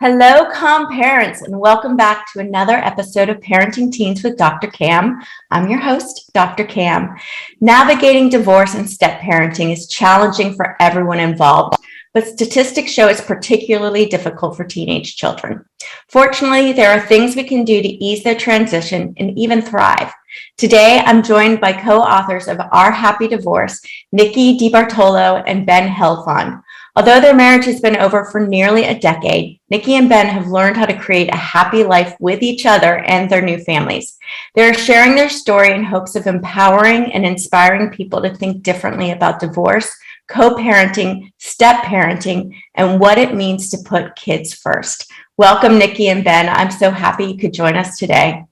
Hello, parents, and welcome back to another episode of Parenting Teens with Dr. Cam. I'm your host, Dr. Cam. Navigating divorce and step parenting is challenging for everyone involved, but statistics show it's particularly difficult for teenage children. Fortunately, there are things we can do to ease their transition and even thrive. Today, I'm joined by co-authors of Our Happy Divorce, Nikki DeBartolo and Ben Helfon. Although their marriage has been over for nearly a decade, Nikki and Ben have learned how to create a happy life with each other and their new families. They're sharing their story in hopes of empowering and inspiring people to think differently about divorce, co-parenting, step parenting, and what it means to put kids first. Welcome, Nikki and Ben. I'm so happy you could join us today.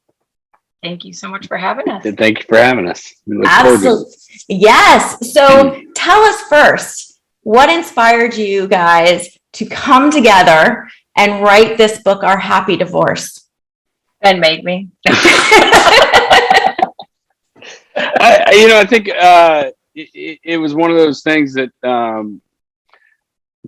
Thank you so much for having us. Thank you for having us. Absolutely. Yes. So tell us first, what inspired you guys to come together and write this book, Our Happy Divorce? Ben made me. I think it was one of those things that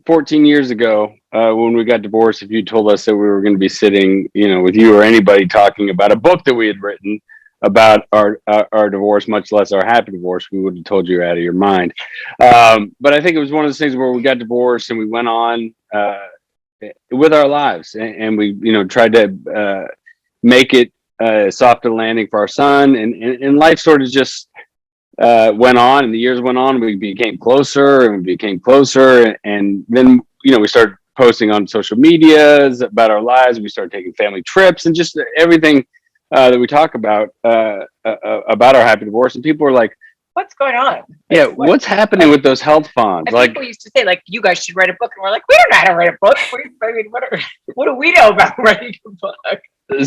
14 years ago, when we got divorced, if you told us that we were going to be sitting, with you or anybody talking about a book that we had written about our divorce, much less our happy divorce, we would have told you out of your mind. But I think it was one of those things where we got divorced and we went on with our lives, and we, tried to make it a softer landing for our son, and life sort of just went on, and the years went on. We became closer, and then we started posting on social medias about our lives. We started taking family trips and just everything that we talk about our happy divorce, and people were like, "What's going on? Yeah, what's happening with those Helfons?" Like people used to say, like, "You guys should write a book," and we're like, "We don't know how to write a book. What do we know about writing a book?"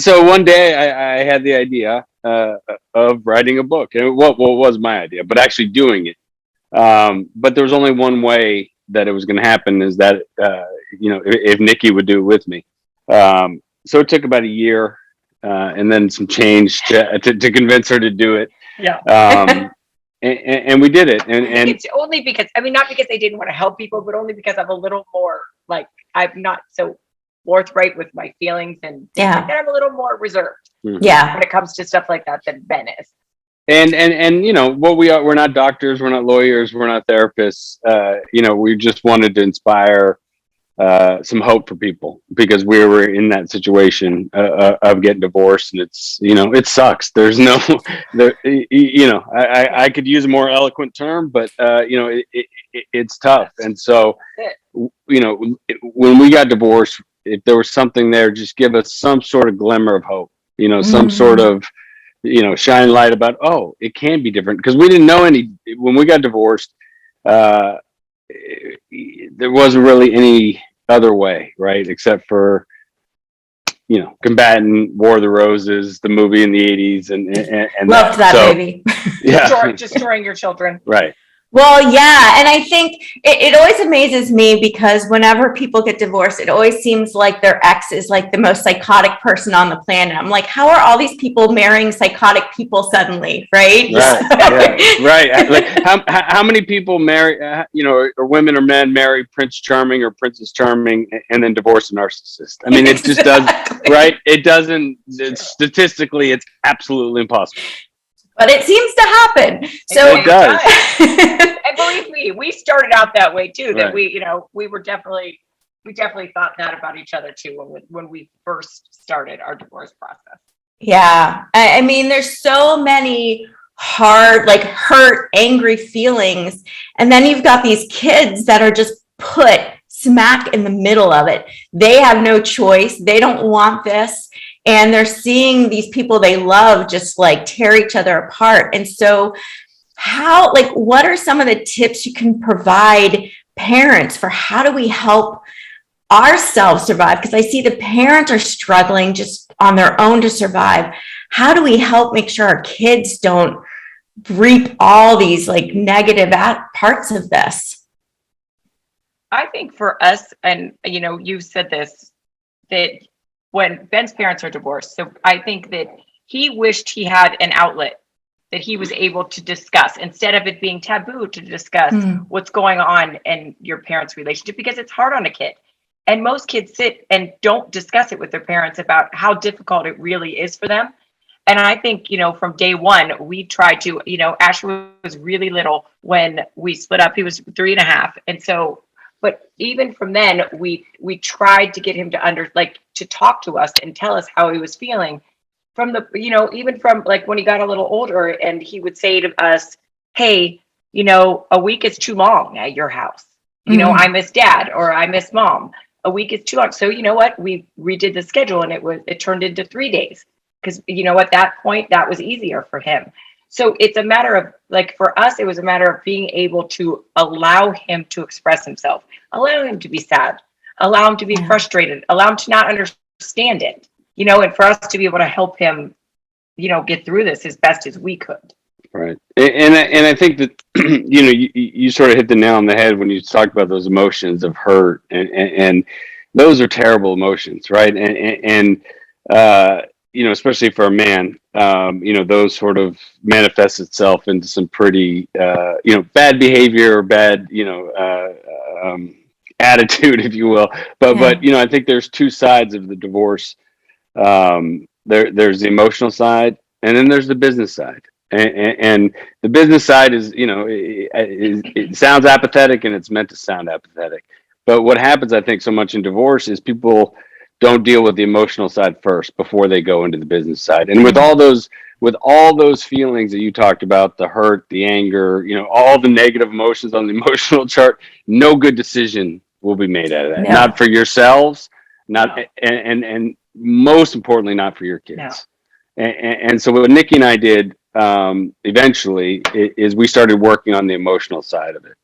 So one day I had the idea of writing a book, and what was my idea, but actually doing it. But there was only one way that it was going to happen, is that if Nikki would do it with me. So it took about a year. And then some change to convince her to do it. Yeah. And we did it. And it's only because, not because I didn't want to help people, but only because I'm a little more, like, I'm not so forthright with my feelings, and I'm a little more reserved. Yeah. When it comes to stuff like that than Ben is. And what we are, we're not doctors, we're not lawyers, we're not therapists. We just wanted to inspire some hope for people, because we were in that situation of getting divorced, and it's it sucks. There's no I could use a more eloquent term, but it's tough. And so when we got divorced, if there was something there, just give us some sort of glimmer of hope, some sort of shine light about, oh, it can be different, because we didn't know any when we got divorced. There wasn't really any other way, right? Except for, Combatant, War of the Roses, the movie in the 80s, and loved that movie. Yeah, destroying your children. Right. Well, yeah. And I think it always amazes me, because whenever people get divorced, it always seems like their ex is like the most psychotic person on the planet. I'm like, how are all these people marrying psychotic people suddenly? Right. Right. Right. Like how many people marry, or women or men marry Prince Charming or Princess Charming and then divorce a narcissist? I mean, it just does, right? It doesn't, statistically, it's absolutely impossible. But it seems to happen. So it does. And believe me, we started out that way too. That right. we definitely thought that about each other too when we first started our divorce process. Yeah, I mean, there's so many hard, like, hurt, angry feelings, and then you've got these kids that are just put smack in the middle of it. They have no choice. They don't want this. And they're seeing these people they love just like tear each other apart. And so what are some of the tips you can provide parents for how do we help ourselves survive? Because I see the parents are struggling just on their own to survive. How do we help make sure our kids don't reap all these like negative parts of this? I think for us, and you said this, that when Ben's parents are divorced, so I think that he wished he had an outlet that he was able to discuss, instead of it being taboo to discuss what's going on in your parents' relationship, because it's hard on a kid. And most kids sit and don't discuss it with their parents about how difficult it really is for them. And I think, from day one, we tried to, Asher was really little when we split up. He was 3.5. And so, but even from then, we tried to get him to talk to us and tell us how he was feeling from even from like when he got a little older, and he would say to us, hey, a week is too long at your house. I miss dad, or I miss mom. A week is too long. So you know what? We redid the schedule, and it turned into 3 days, because at that point that was easier for him. So it's a matter of, like, for us, it was a matter of being able to allow him to express himself, allow him to be sad, allow him to be frustrated, allow him to not understand it, and for us to be able to help him, get through this as best as we could. Right. And I think that, you sort of hit the nail on the head when you talked about those emotions of hurt, and those are terrible emotions, right? And especially for a man, those sort of manifest itself into some pretty, bad behavior or bad, attitude, if you will. But I think there's two sides of the divorce. There's the emotional side, and then there's the business side. And the business side is, it sounds apathetic, and it's meant to sound apathetic. But what happens, I think, so much in divorce is people don't deal with the emotional side first before they go into the business side. And with all those feelings that you talked about, the hurt, the anger, all the negative emotions on the emotional chart, no good decision will be made out of that. No. Not for yourselves, and most importantly, not for your kids. No. And so what Nikki and I did eventually is we started working on the emotional side of it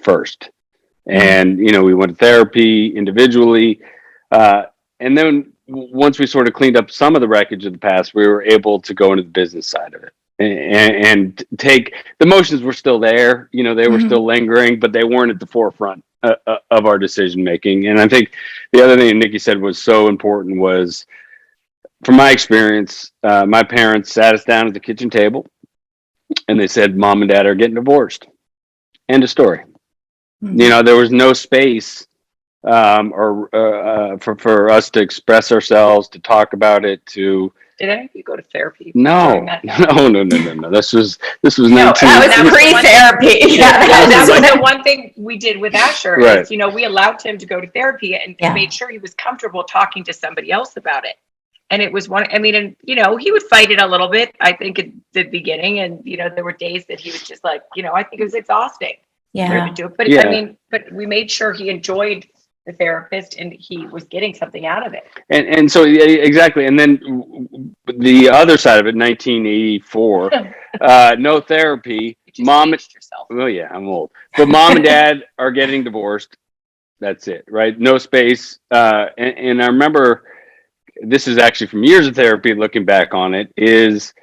first. And, we went to therapy individually. And then once we sort of cleaned up some of the wreckage of the past, we were able to go into the business side of it and take the emotions were still there. They were still lingering, but they weren't at the forefront of our decision making. And I think the other thing Nikki said was so important was, from my experience, my parents sat us down at the kitchen table and they said, Mom and Dad are getting divorced. End of story. There was no space for us to express ourselves, to talk about it, to. Did any of you go to therapy? No. This was 19. That was pre-therapy. That was the one thing we did with Asher. Right. Is, we allowed him to go to therapy and made sure he was comfortable talking to somebody else about it. And it was he would fight it a little bit, I think, at the beginning. And, there were days that he was just like, I think it was exhausting. Yeah. But we made sure he enjoyed the therapist and he was getting something out of it. And so, exactly. And then the other side of it, 1984, no therapy. Mom, yourself. Well, yeah, I'm old. But Mom and Dad are getting divorced. That's it, right? No space. And I remember, this is actually from years of therapy, looking back on it, is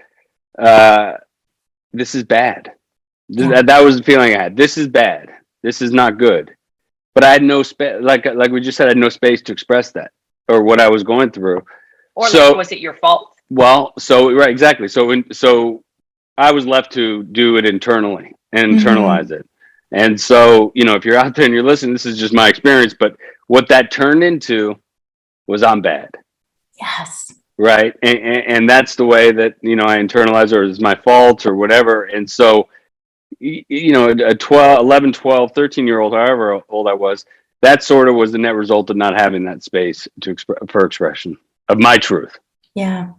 this is bad. That was the feeling I had. This is bad. This is not good. But I had no space, like we just said, I had no space to express that or what I was going through. Or was it your fault? Well, right, exactly. So I was left to do it internally and internalize it. And so, if you're out there and you're listening, this is just my experience, but what that turned into was, I'm bad. Yes. Right. And that's the way that, I internalize, or it's my fault or whatever. And so, a 11, 12, 13-year-old, however old I was, that sort of was the net result of not having that space for expression of my truth. Yeah.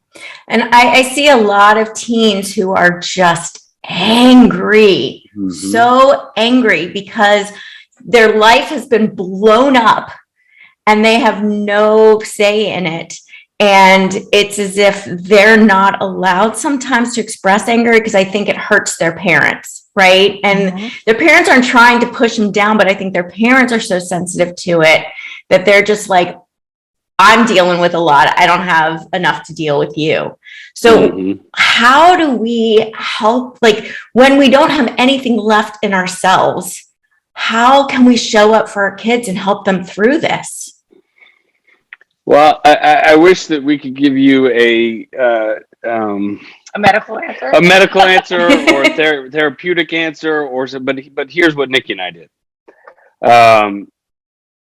And I see a lot of teens who are just angry, so angry because their life has been blown up and they have no say in it. And it's as if they're not allowed sometimes to express anger because I think it hurts their parents, right? And their parents aren't trying to push them down, but I think their parents are so sensitive to it that they're just like, I'm dealing with a lot. I don't have enough to deal with you. So how do we help, like when we don't have anything left in ourselves, how can we show up for our kids and help them through this? Well, I wish that we could give you a medical answer, or a therapeutic answer, but here's what Nikki and I did.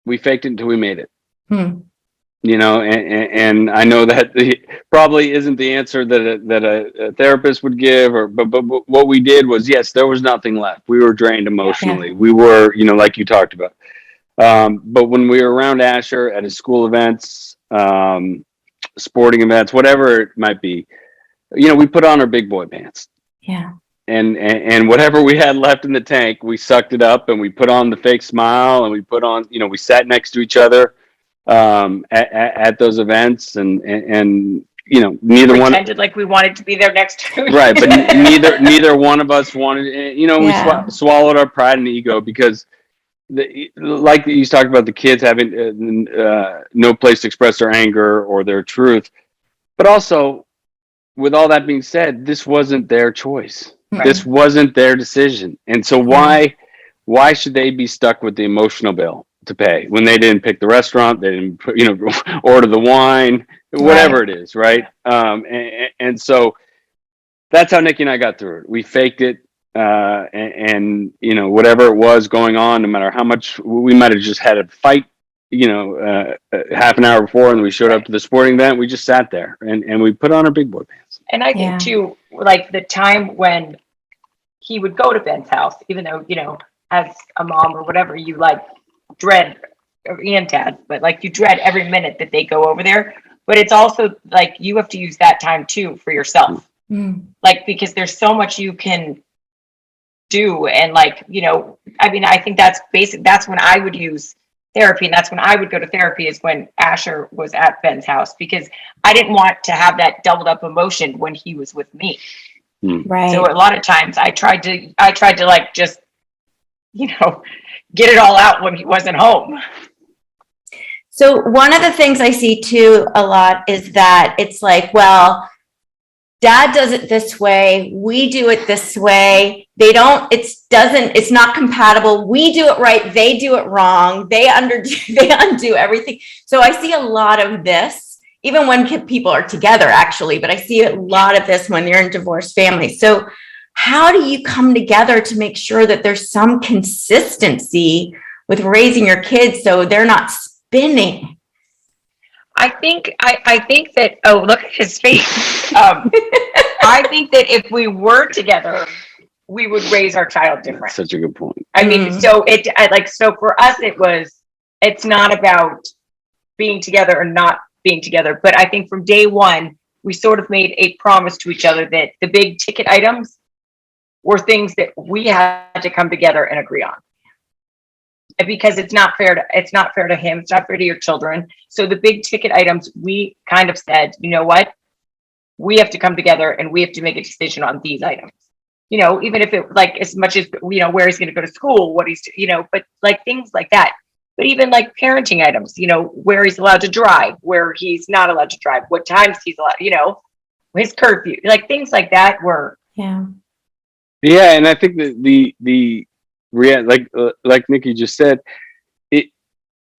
We faked it until we made it. You know, and I know that probably isn't the answer that a therapist would give, but what we did was, yes, there was nothing left. We were drained emotionally. Yeah. We were, you know, like you talked about. But when we were around Asher at his school events, sporting events, whatever it might be, you know, we put on our big boy pants. Yeah. And whatever we had left in the tank, we sucked it up and we put on the fake smile and we put on, you know, we sat next to each other at those events and you know, neither one pretended like we wanted to be there next to each right, but neither one of us wanted, you know, Yeah. we swallowed our pride and ego because like you talked about the kids having no place to express their anger or their truth, but also with all that being said, this wasn't their choice. Right. This wasn't their decision. And so why should they be stuck with the emotional bill to pay when they didn't pick the restaurant, they didn't, you know, order the wine, whatever it is, right? And so that's how Nikki and I got through it. We faked it, and you know, whatever it was going on, no matter how much we might have just had a fight, you know, half an hour before, and we showed up to the sporting event, we just sat there and we put on our big boy pants. And I think too, like the time when he would go to Ben's house, even though, you know, as a mom or whatever, you like dread, and dad, but like you dread every minute that they go over there. But it's also like you have to use that time too for yourself. Like, because there's so much you can do. And like, you know, I mean, I think that's basic. That's when I would use therapy. And that's when I would go to therapy, is when Asher was at Ben's house, because I didn't want to have that doubled up emotion when he was with me. Right. So a lot of times I tried to like, just, you know, get it all out when he wasn't home. So one of the things I see too a lot is that it's like, well, dad does it this way, we do it this way. It's not compatible. We do it right, they do it wrong. They undo everything. So I see a lot of this, even when people are together, actually, but I see a lot of this when you're in divorced families. So how do you come together to make sure that there's some consistency with raising your kids so they're not spinning? I think that, oh, look at his face. I think that if we were together, we would raise our child different. Such a good point. I mean, so for us, it's not about being together or not being together. But I think from day one, we sort of made a promise to each other that the big ticket items were things that we had to come together and agree on. Because it's not fair to him, it's not fair to your children. So the big ticket items, we kind of said, you know what, we have to come together and we have to make a decision on these items. You know, even if it, like, as much as, you know, where he's going to go to school, what he's, you know, but like things like that. But even like parenting items, you know, where he's allowed to drive, where he's not allowed to drive, what times he's allowed, you know, his curfew, like things like that were. Yeah, and I think that the like Nikki just said,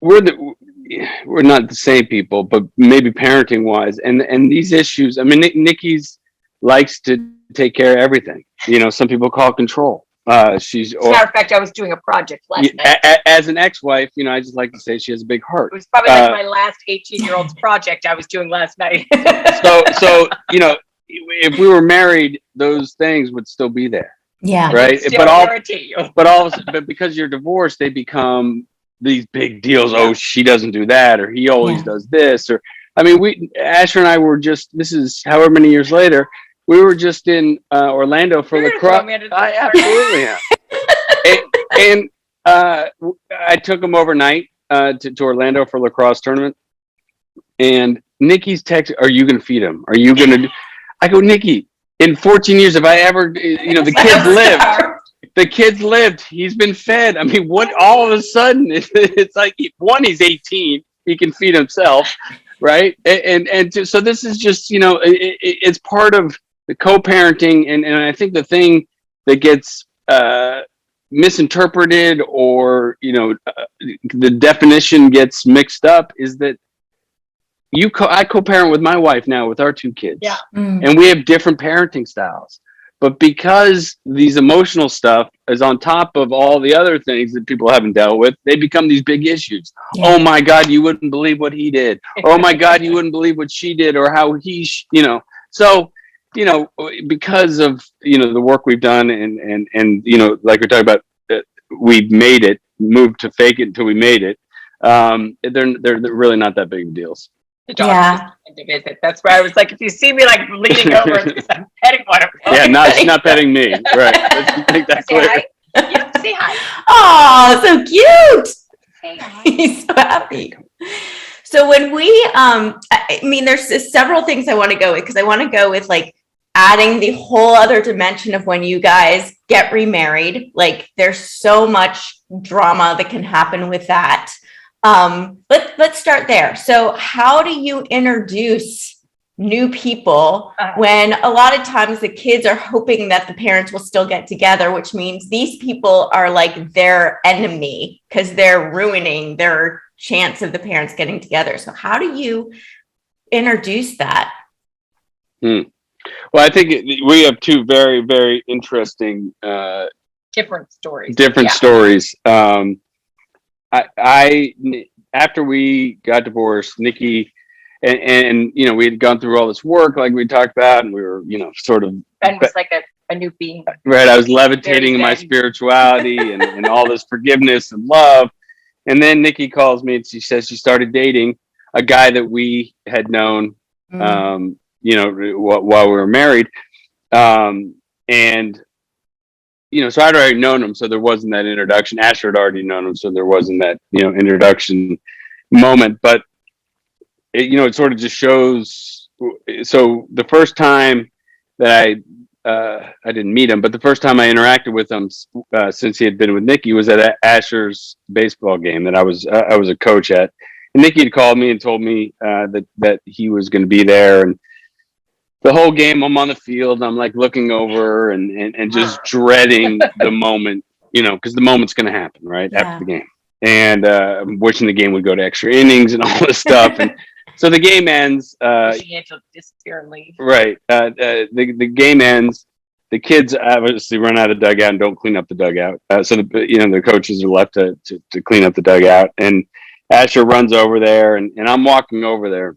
we're not the same people, but maybe parenting wise, and these issues. I mean, Nikki's likes to take care of everything. You know, some people call control. As a matter of fact, I was doing a project last night. As an ex-wife, you know, I just like to say she has a big heart. It was probably like my last 18-year-old's project I was doing last night. so you know, if we were married, those things would still be there. Yeah. Right. But because you're divorced, they become these big deals. Oh, she doesn't do that, or he always does this, or I mean, Asher and I were just, this is however many years later, we were just in Orlando for lacrosse. I absolutely am. and I took him overnight to Orlando for lacrosse tournament. And Nikki's text, "Are you going to feed him? Are you going to?" I go, Nikki, in 14 years, have I ever, you know, the kids lived. The kids lived. He's been fed. I mean, what? All of a sudden, it's like, one, he's 18. He can feed himself, right? So this is just, you know, it's part of the co-parenting, and I think the thing that gets misinterpreted, or, you know, the definition gets mixed up, is that I co-parent with my wife now with our two kids, and we have different parenting styles. But because these emotional stuff is on top of all the other things that people haven't dealt with, they become these big issues. Yeah. Oh my God, you wouldn't believe what he did. Or, oh my God, you wouldn't believe what she did, or how he, So, because of, the work we've done and like we're talking about, we've made it, moved to fake it until we made it. They're really not that big of deals. The dog just came to visit. That's why I was like, if you see me like leaning over, it's because I'm petting one of them. Yeah, she's not petting me. Right. Let's make that clear. Hi. Yeah, say hi. Oh, so cute. Say hi. He's so happy. So when we, there's several things I want to go with, because I want to go with like adding the whole other dimension of when you guys get remarried. Like there's so much drama that can happen with that. Let's start there. So how do you introduce new people when a lot of times the kids are hoping that the parents will still get together, which means these people are like their enemy because they're ruining their chance of the parents getting together. So how do you introduce that? Well, I think we have two very, very interesting, different stories. Stories. I after we got divorced, Nikki and we had gone through all this work like we talked about, and we were sort of Ben was like a new being, right? I was levitating in my spirituality and all this forgiveness and love, and then Nikki calls me and she says she started dating a guy that we had known while we were married, and so I'd already known him, so there wasn't that introduction. Asher had already known him, so there wasn't that, introduction moment. But it sort of just shows. So the first time that I didn't meet him, but the first time I interacted with him since he had been with Nikki was at Asher's baseball game that I was a coach at. And Nikki had called me and told me that he was going to be there, and the whole game I'm on the field, I'm like looking over and just dreading the moment, because the moment's going to happen after the game. And I'm wishing the game would go to extra innings and all this stuff. And so the game ends. She had to disappear and leave. Right. The game ends. The kids obviously run out of the dugout and don't clean up the dugout. So the coaches are left to clean up the dugout. And Asher runs over there, and I'm walking over there.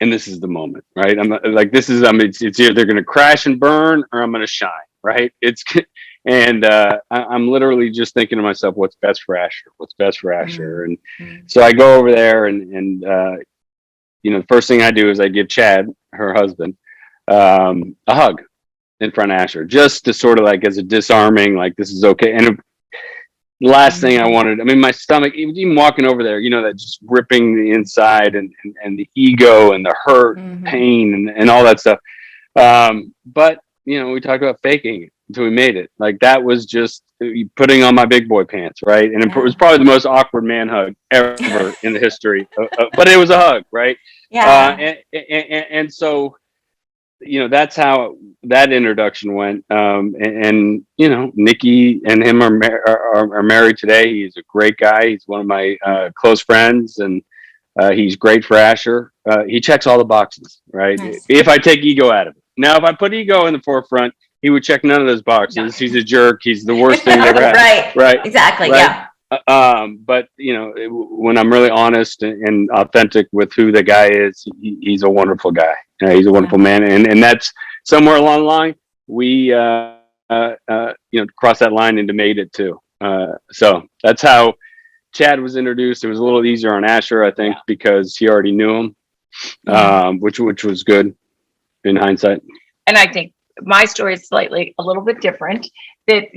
And this is the moment, right? I'm like, it's either they're going to crash and burn or I'm going to shine, right? I'm literally just thinking to myself, what's best for Asher? What's best for Asher? And so I go over there and the first thing I do is I give Chad, her husband, a hug in front of Asher, just to sort of like as a disarming, like, this is okay. And the last thing I wanted, my stomach, even walking over there, that just ripping the inside and the ego and the hurt, pain and all that stuff. But, we talked about faking it until we made it. Like that was just putting on my big boy pants, right? And it was probably the most awkward man hug ever in the history. But it was a hug, right? Yeah. And so, that's how that introduction went. And Nikki and him are married today. He's a great guy. He's one of my close friends, and he's great for Asher. He checks all the boxes, right? Nice. If I take ego out of it. Now, if I put ego in the forefront, he would check none of those boxes. No. He's a jerk. He's the worst thing ever happened. Right. Exactly. Right? Yeah. But when I'm really honest and authentic with who the guy is, he's a wonderful guy. He's a wonderful man, and that's somewhere along the line we crossed that line and made it too. So that's how Chad was introduced. It was a little easier on Asher, I think, because he already knew him, which was good in hindsight. And I think my story is a little bit different. That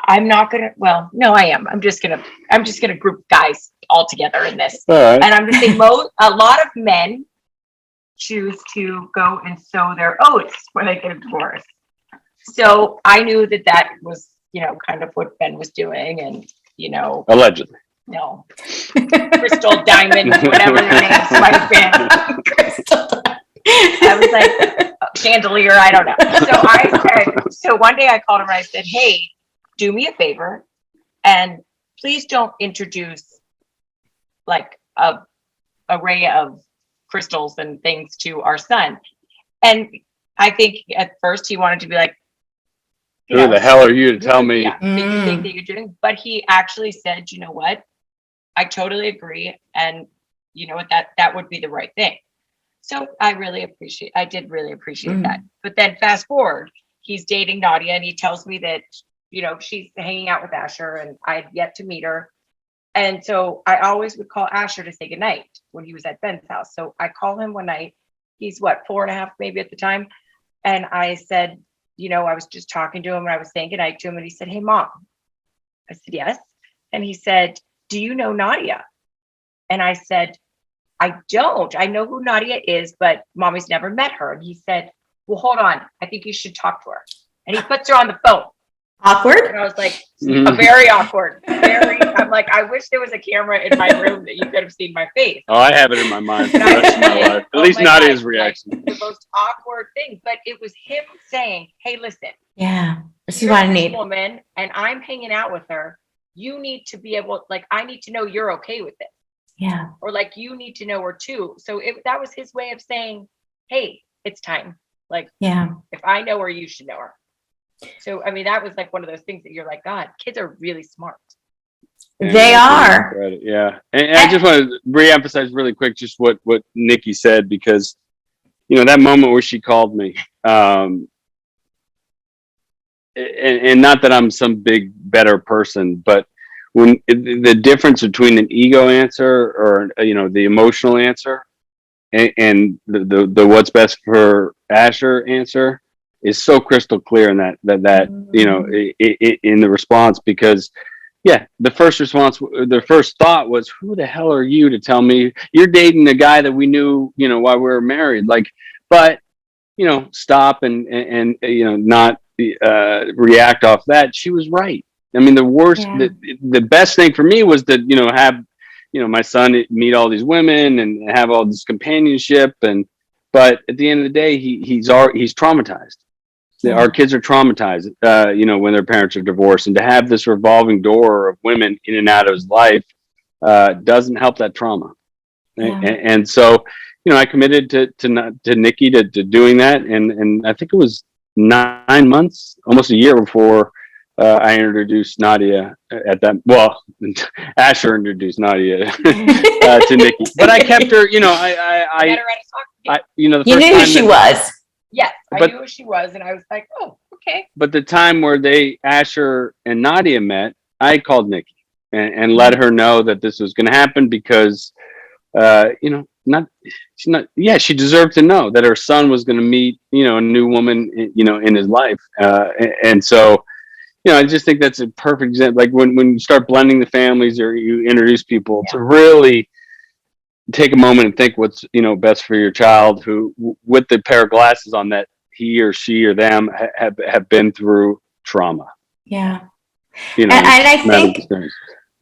I'm not gonna. Well, no, I am. I'm just gonna group guys all together in this, right. And I'm just saying, a lot of men choose to go and sow their oats when they get a divorce. So I knew that was, kind of what Ben was doing, and allegedly. No, Crystal Diamond, whatever their names might have been. Crystal. I was like chandelier. I don't know. So one day I called him and I said, "Hey, do me a favor, and please don't introduce like a array of crystals and things to our son." And I think at first he wanted to be like, Who the hell are you to tell me? Yeah, that you think that you're doing, but he actually said, you know what? I totally agree. And you know what, that would be the right thing. So I did really appreciate that. But then fast forward, he's dating Nadia and he tells me that, you know, she's hanging out with Asher and I had yet to meet her. And so I always would call Asher to say goodnight when he was at Ben's house. So I call him one night. He's what, 4.5 maybe at the time. And I said, you know, I was just talking to him and I was saying goodnight to him. And he said, hey, Mom. I said, yes. And he said, do you know Nadia? And I said, I don't. I know who Nadia is, but Mommy's never met her. And he said, well, hold on. I think you should talk to her. And he puts her on the phone. Awkward? And I was like, very awkward. I'm like, I wish there was a camera in my room that you could have seen my face. Oh, I have it in my mind for the rest of my life. At least Nadia's reaction. Like, the most awkward thing. But it was him saying, hey, listen. Yeah. This is what I need. Woman, and I'm hanging out with her. You need to be able, like, I need to know you're okay with it. Yeah. Or like, you need to know her too. So that was his way of saying, hey, it's time. Like, yeah, if I know her, you should know her. So, I mean, that was like one of those things that you're like, God, kids are really smart. They are. Yeah. And I just want to reemphasize really quick just what Nikki said, because, you know, that moment where she called me, and not that I'm some big, better person, but when the difference between an ego answer or, you know, the emotional answer and the what's best for Asher answer is so crystal clear in that you know, in the response, because yeah, the first thought was, who the hell are you to tell me you're dating the guy that we knew, you know, while we were married? Like, but, you know, stop and you know, not react off that. She was right. I mean, the best thing for me was to, you know, have, you know, my son meet all these women and have all this companionship. But at the end of the day, he's traumatized. Our kids are traumatized, you know, when their parents are divorced, and to have this revolving door of women in and out of his life doesn't help that trauma. Yeah. And so, you know, I committed to Nikki to doing that, and I think it was 9 months, almost a year before I introduced Nadia at that. Well, Asher introduced Nadia to Nikki, but I kept her. You know, I you know, you knew who she was. Yes, I knew who she was, and I was like, oh, okay. But the time where Asher and Nadia met, I called Nikki and let her know that this was going to happen, because, you know, she deserved to know that her son was going to meet, you know, a new woman, you know, in his life. And so, you know, I just think that's a perfect example. Like when you start blending the families or you introduce people, to really take a moment and think what's, you know, best for your child, who with the pair of glasses on, that he or she or them have been through trauma. Yeah. You know, and I think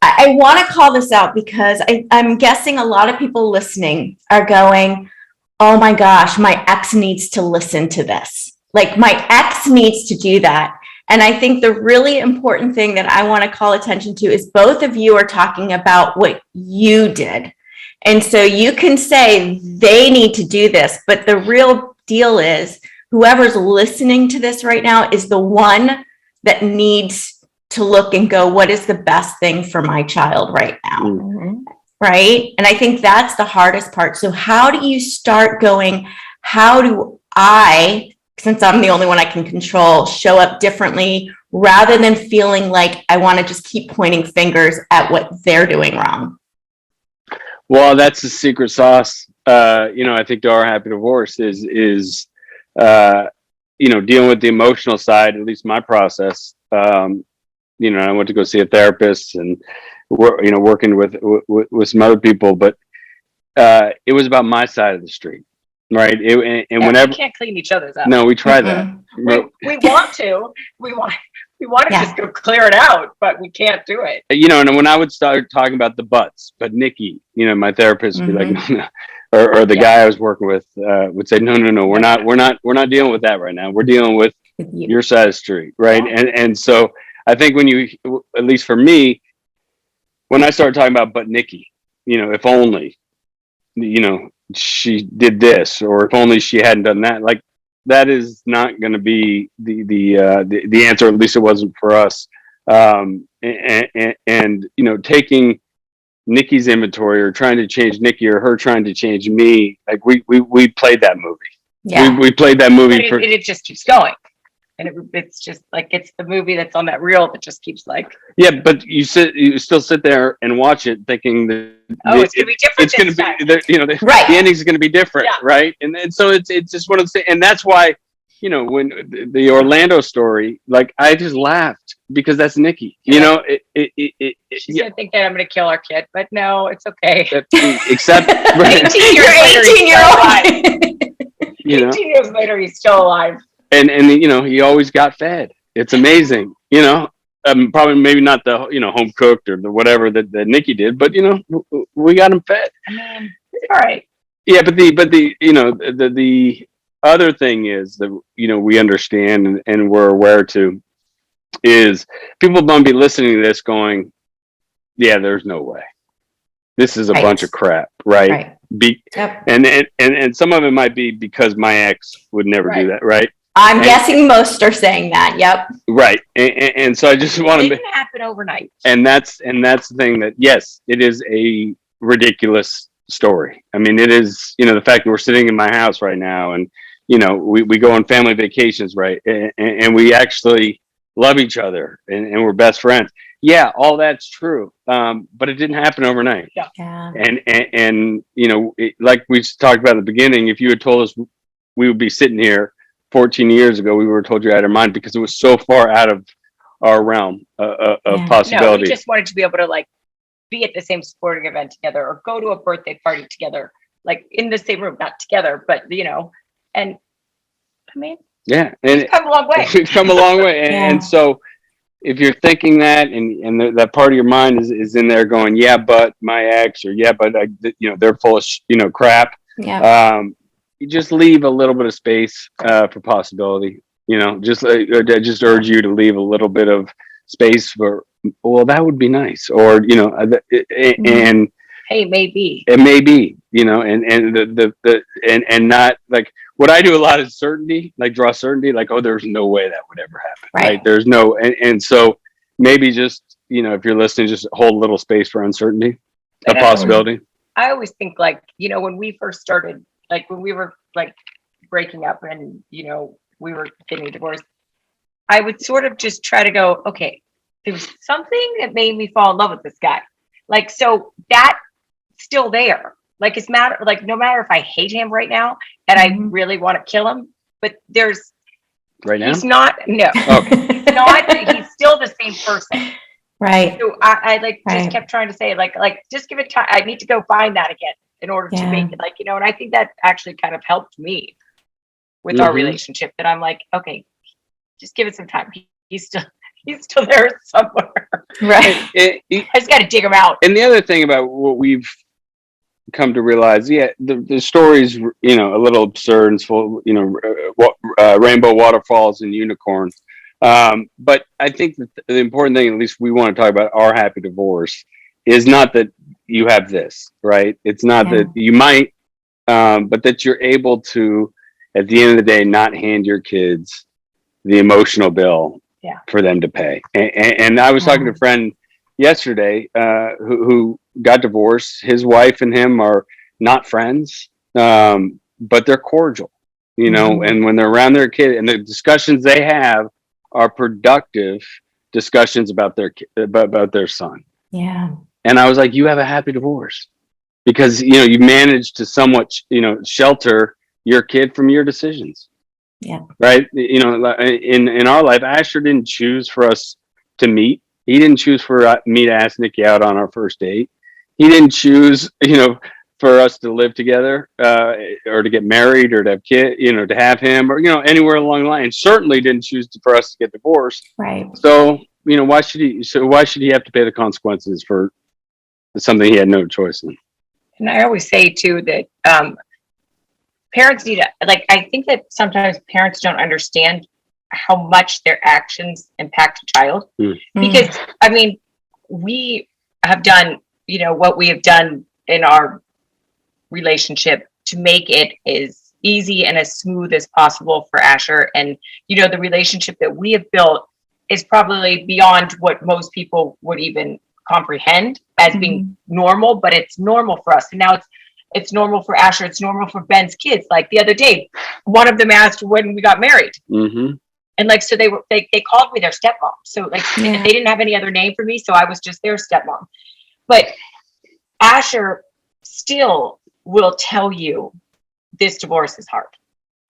I want to call this out, because I'm guessing a lot of people listening are going, oh my gosh, my ex needs to listen to this. Like, my ex needs to do that. And I think the really important thing that I want to call attention to is both of you are talking about what you did. And so you can say they need to do this, but the real deal is whoever's listening to this right now is the one that needs to look and go, what is the best thing for my child right now? Mm-hmm. Right? And I think that's the hardest part. So how do you start going, how do I, since I'm the only one I can control, show up differently rather than feeling like I want to just keep pointing fingers at what they're doing wrong? Well, that's the secret sauce. You know, I think to our happy divorce is you know, dealing with the emotional side, at least my process. You know, I went to go see a therapist and, you know, working with some other people, but it was about my side of the street, right? Whenever we can't clean each other's up. No, we try that. We want to. We want to just go clear it out, but we can't do it. You know, and when I would start talking about the butts, but Nikki, you know, my therapist would be like, no, or the guy I was working with would say, no, we're not dealing with that right now. We're dealing with your side of the street, right? And so I think when you, at least for me, when I started talking about but Nikki, you know, if only, you know, she did this, or if only she hadn't done that, like, that is not going to be the answer. At least it wasn't for us. And you know, taking Nikki's inventory or trying to change Nikki or her trying to change me, like we played that movie. Yeah. We played that movie But it just keeps going. And it's just like, it's the movie that's on that reel that just keeps like, yeah, but you still sit there and watch it thinking that it's gonna be different. it's going to be, you know, Right. the ending is going to be different, Yeah. right? And so it's just one of the things, and that's why, you know, when the Orlando story, like I just laughed because that's Nikki. You know, she's gonna think that I'm gonna kill our kid, but no, it's okay. Except 18 You're years later, 18-year-old. you know, 18 years later, he's still alive. and you know, he always got fed. It's amazing, you know. Probably maybe not the, you know, home cooked or the whatever that Nikki did, but you know, we got him fed. I mean, it's all right. Yeah, but the you know, the other thing is that, you know, we understand and we're aware to is people don't be listening to this going, yeah, there's no way. This is a Right. bunch of crap, right? Right. Yep. And some of it might be because my ex would never do that, right? I'm guessing most are saying that. Yep. Right. And so I just want It to, didn't happen overnight. and that's the thing that, yes, it is a ridiculous story. I mean, it is, you know, the fact that we're sitting in my house right now and, you know, we go on family vacations, right? And we actually love each other and we're best friends. Yeah, all that's true. But it didn't happen overnight. Yeah. And you know, like we talked about at the beginning, if you had told us we would be sitting here 14 years ago, we would have told you out of our mind because it was so far out of our realm of Yeah. possibility. No, we just wanted to be able to like be at the same sporting event together or go to a birthday party together, like in the same room, not together, but you know, and I mean, Yeah, and we've come a long way. we've come a long way. Yeah. And so if you're thinking that and that part of your mind is in there going, yeah, but my ex, or yeah, but you know, they're full of you know, crap. Yeah. You just leave a little bit of space for possibility. You know, I just urge you to leave a little bit of space for, well, that would be nice, or you know, and Hey, maybe. it may be, you know, and and not like what I do a lot is certainty, like draw certainty, like, oh, there's no way that would ever happen, right? There's no, and so maybe just, you know, if you're listening, just hold a little space for uncertainty, a possibility. I always think like, you know, when we first started, like when we were like breaking up and, you know, we were getting divorced, I would sort of just try to go, okay, there was something that made me fall in love with this guy. Like, so that's still there. Like, it's matter, like, no matter if I hate him right now and I really want to kill him, but there's, right now, he's not, no, okay. he's not, he's still the same person. Right. So I like just Right. kept trying to say like just give it time. I need to go find that again in order to make it, like, you know, and I think that actually kind of helped me with our relationship, that I'm like, okay, just give it some time. He's still there somewhere. Right. I just got to dig him out. And the other thing about what we've come to realize, yeah, the story's, you know, a little absurd and full, you know, rainbow waterfalls and unicorns. But I think that the important thing, at least we want to talk about our happy divorce, is not that you have this, right? It's not that you might, but that you're able to, at the end of the day, not hand your kids the emotional bill for them to pay. And I was talking to a friend yesterday who got divorced. His wife and him are not friends, but they're cordial, you know, and when they're around their kid and the discussions they have are productive discussions about their son. Yeah. And I was like, you have a happy divorce because, you know, you managed to somewhat, you know, shelter your kid from your decisions. Yeah. Right. You know, in our life, Asher didn't choose for us to meet. He didn't choose for me to ask Nikki out on our first date. He didn't choose, you know, for us to live together, or to get married, or to have kid, you know, to have him, or, you know, anywhere along the line. And certainly didn't choose for us to get divorced. Right. So, you know, why should he have to pay the consequences for something he had no choice in? And I always say too that parents need to, like, I think that sometimes parents don't understand how much their actions impact a child. Because I mean, we have done, you know, what we have done in our relationship to make it as, easy and as smooth as possible for Asher. And, you know, the relationship that we have built is probably beyond what most people would even comprehend as being normal, but it's normal for us. And now it's normal for Asher. It's normal for Ben's kids. Like the other day, one of them asked when we got married. And like, so they called me their stepmom. So like they didn't have any other name for me. So I was just their stepmom. But Asher still will tell you this divorce is hard.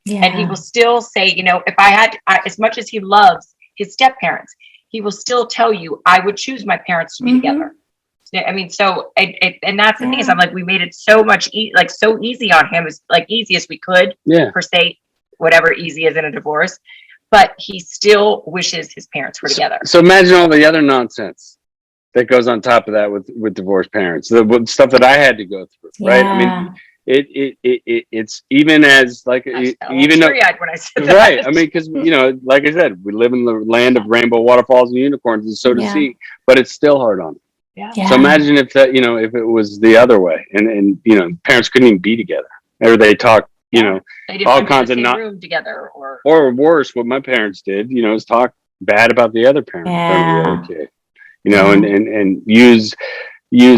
And he will still say, you know, if I had, as much as he loves his step parents, he will still tell you, I would choose my parents to be together. I mean, so, and that's the thing is, I'm like, we made it so much, so easy on him, as like easy as we could, per se, whatever easy is in a divorce. But he still wishes his parents were together. So imagine all the other nonsense that goes on top of that with divorced parents, the stuff that I had to go through, right? I mean, it's even as like, even though, when I said that. Right. I mean, because, you know, like I said, we live in the land of rainbow waterfalls and unicorns, and so does he, but it's still hard on him. So imagine if that, you know, if it was the other way, and you know, parents couldn't even be together, or they talk, you know, all kinds of room together, or worse, what my parents did, you know, is talk bad about the other parent, the other kid, you know, and use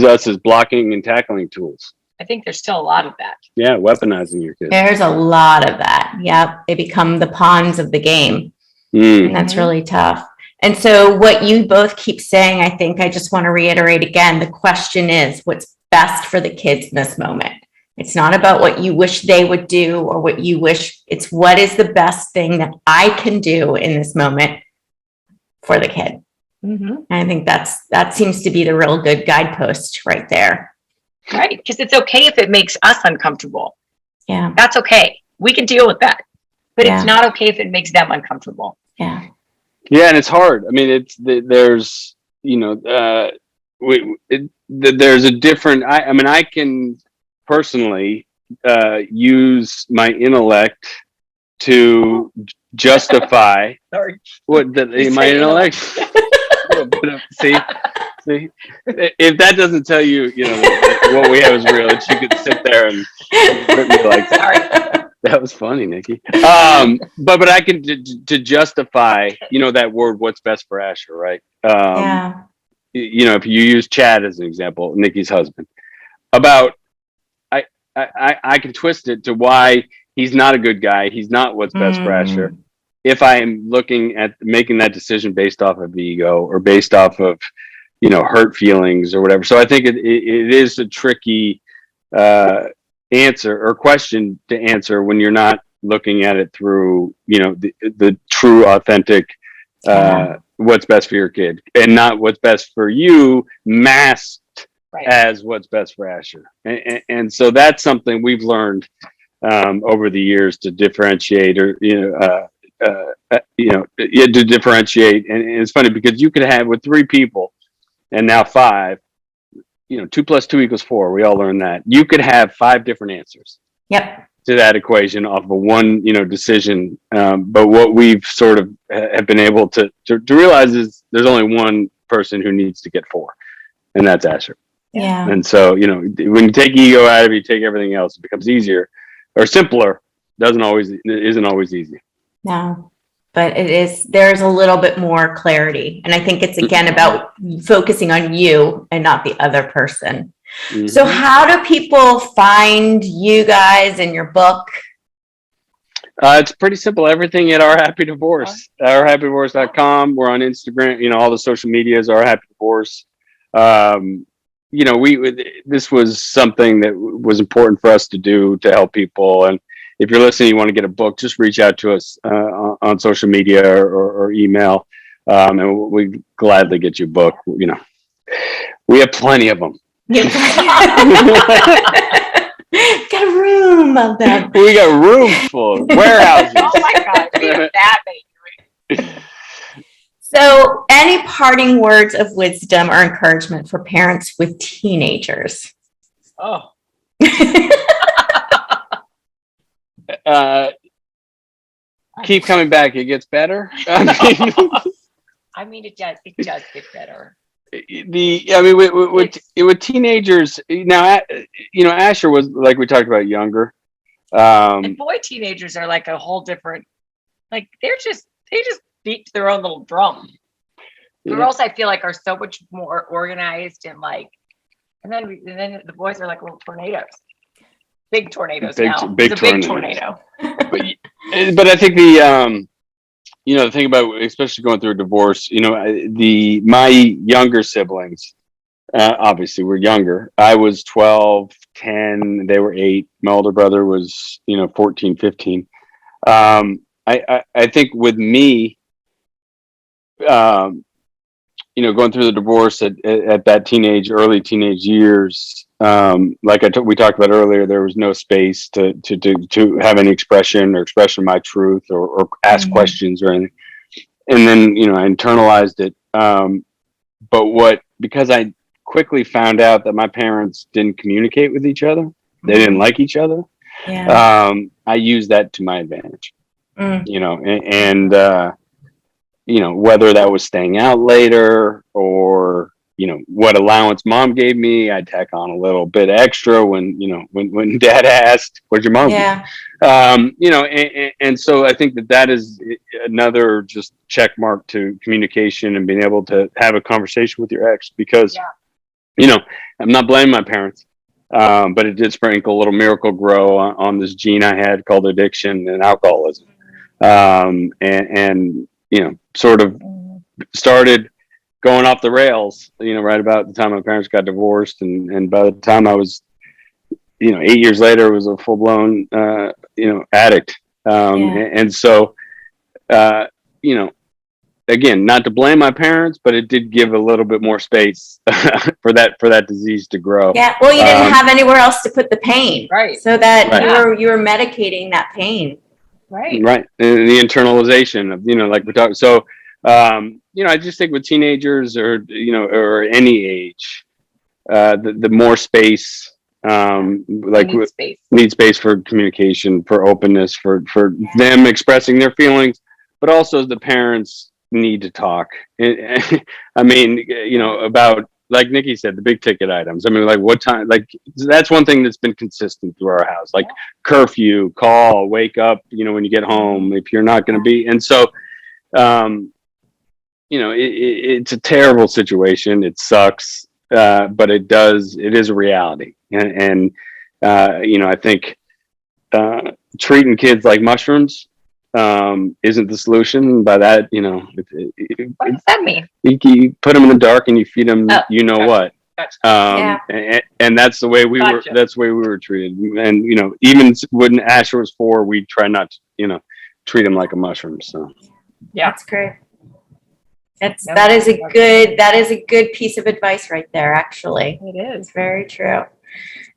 us as blocking and tackling tools. I think there's still a lot of that. Yeah, weaponizing your kids. There's a lot of that. Yep, they become the pawns of the game, and that's really tough. And so what you both keep saying, I think I just want to reiterate again, the question is what's best for the kids in this moment. It's not about what you wish they would do or what you wish. It's what is the best thing that I can do in this moment for the kid. And I think that seems to be the real good guidepost right there. Right. Because it's okay if it makes us uncomfortable. Yeah. That's okay. We can deal with that. But it's not okay if it makes them uncomfortable. Yeah. Yeah. And it's hard. I mean, there's, you know, there's a different, I mean, I can personally use my intellect to justify what my intellect. See, if that doesn't tell you, you know, what we have is real, that you could sit there and be like, sorry, that was funny, Nikki. But I can to justify, you know, that word, what's best for Asher, right? You know, if you use Chad as an example, Nikki's husband, about I can twist it to why he's not a good guy. He's not what's best for Asher. If I am looking at making that decision based off of ego or based off of, you know, hurt feelings or whatever. So I think it is a tricky answer or question to answer when you're not looking at it through, you know, the true, authentic, what's best for your kid, and not what's best for you masked as what's best for Asher. And so that's something we've learned over the years to differentiate, or, to differentiate. And it's funny because you could have with 3 people and now 5, you know, 2 + 2 = 4. We all learned that. You could have 5 different answers. To that equation off of one, you know, decision. But what we've sort of have been able to realize is there's only one person who needs to get 4, and that's Asher. And so, you know, when you take ego out of it, you take everything else, it becomes easier or simpler. Isn't always easy. No, but there's a little bit more clarity. And I think it's again about focusing on you and not the other person. So how do people find you guys and your book? It's pretty simple. Everything at Our Happy Divorce, ourhappydivorce.com. We're on Instagram, you know, all the social medias, Our Happy Divorce. You know, this was something that was important for us to do to help people. And if you're listening, you want to get a book, just reach out to us on social media or email, and we gladly get you a book. You know, we have plenty of them. Got a room of them. We got rooms full of warehouses. Oh my God, we have that many. So, any parting words of wisdom or encouragement for parents with teenagers? Oh. Keep coming back. It gets better. I mean, it does get better. With teenagers now, you know, Asher was, like we talked about, younger. And boy teenagers are like a whole different, like they just beat their own little drum. Girls, I feel like, are so much more organized and like, and then the boys are like little tornadoes, big tornadoes now. Big it's a big tornadoes. tornado. But I think the the thing about, especially going through a divorce, my younger siblings, obviously were younger. I was 12, 10, they were 8. My older brother was 14, 15. I think with me, going through the divorce at that early teenage years, like we talked about earlier, there was no space to have any expression of my truth or ask questions or anything. And then, I internalized it. But because I quickly found out that my parents didn't communicate with each other, they didn't like each other. Yeah. I used that to my advantage, Mm. Whether that was staying out later or, what allowance mom gave me, I'd tack on a little bit extra when dad asked, where'd your mom Yeah. and so I think that is another just check mark to communication and being able to have a conversation with your ex, because, I'm not blaming my parents. But it did sprinkle a little miracle grow on this gene I had called addiction and alcoholism. And sort of started going off the rails, right about the time my parents got divorced. And by the time I was, 8 years later, was a full blown, addict. And so, again, not to blame my parents, but it did give a little bit more space for that disease to grow. Yeah. Well, you didn't have anywhere else to put the pain. Right. So that you were medicating that pain. Right. Right. And the internalization of, like we talked. So, I just think with teenagers or any age, the more space, need space for communication, for openness, for them expressing their feelings, but also the parents need to talk. I mean, about, like Nikki said, the big ticket items. I mean, like what time, like that's one thing that's been consistent through our house, like curfew, call, wake up, when you get home, if you're not going to be. And so, it's a terrible situation. It sucks. But it is a reality. And I think, treating kids like mushrooms, isn't the solution. By that, What does that mean? You put them in the dark and you feed them, what. Gotcha. And that's the way we were. That's the way we were treated. And even when Asher was 4, we try not to, treat him like a mushroom. So yeah, that's great. That is a good piece of advice right there. Actually, it is. It's very true.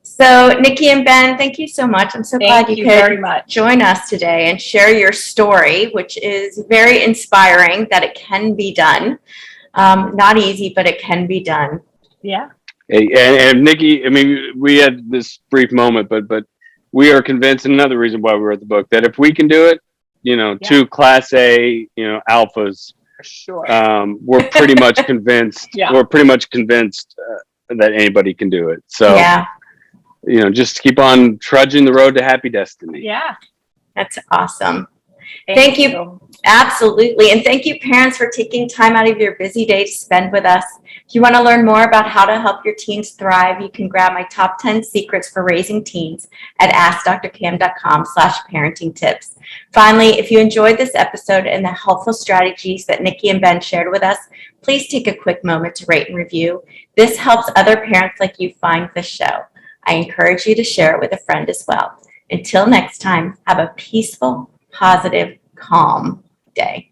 So, Nikki and Ben, thank you so much. I'm so glad you could very much join us today and share your story, which is very inspiring that it can be done. Not easy, but it can be done. Yeah. And Nikki, I mean, we had this brief moment, but we are convinced, and another reason why we wrote the book, that if we can do it, 2 Class A, alphas, for sure. We're pretty much convinced. We're pretty much convinced that anybody can do it. So, just keep on trudging the road to happy destiny. Yeah, that's awesome. Thank you. Absolutely. And thank you, parents, for taking time out of your busy day to spend with us. If you want to learn more about how to help your teens thrive, you can grab my top 10 secrets for raising teens at askdrcam.com/parenting tips. Finally, if you enjoyed this episode and the helpful strategies that Nikki and Ben shared with us, please take a quick moment to rate and review. This helps other parents like you find the show. I encourage you to share it with a friend as well. Until next time, have a peaceful, positive, calm day.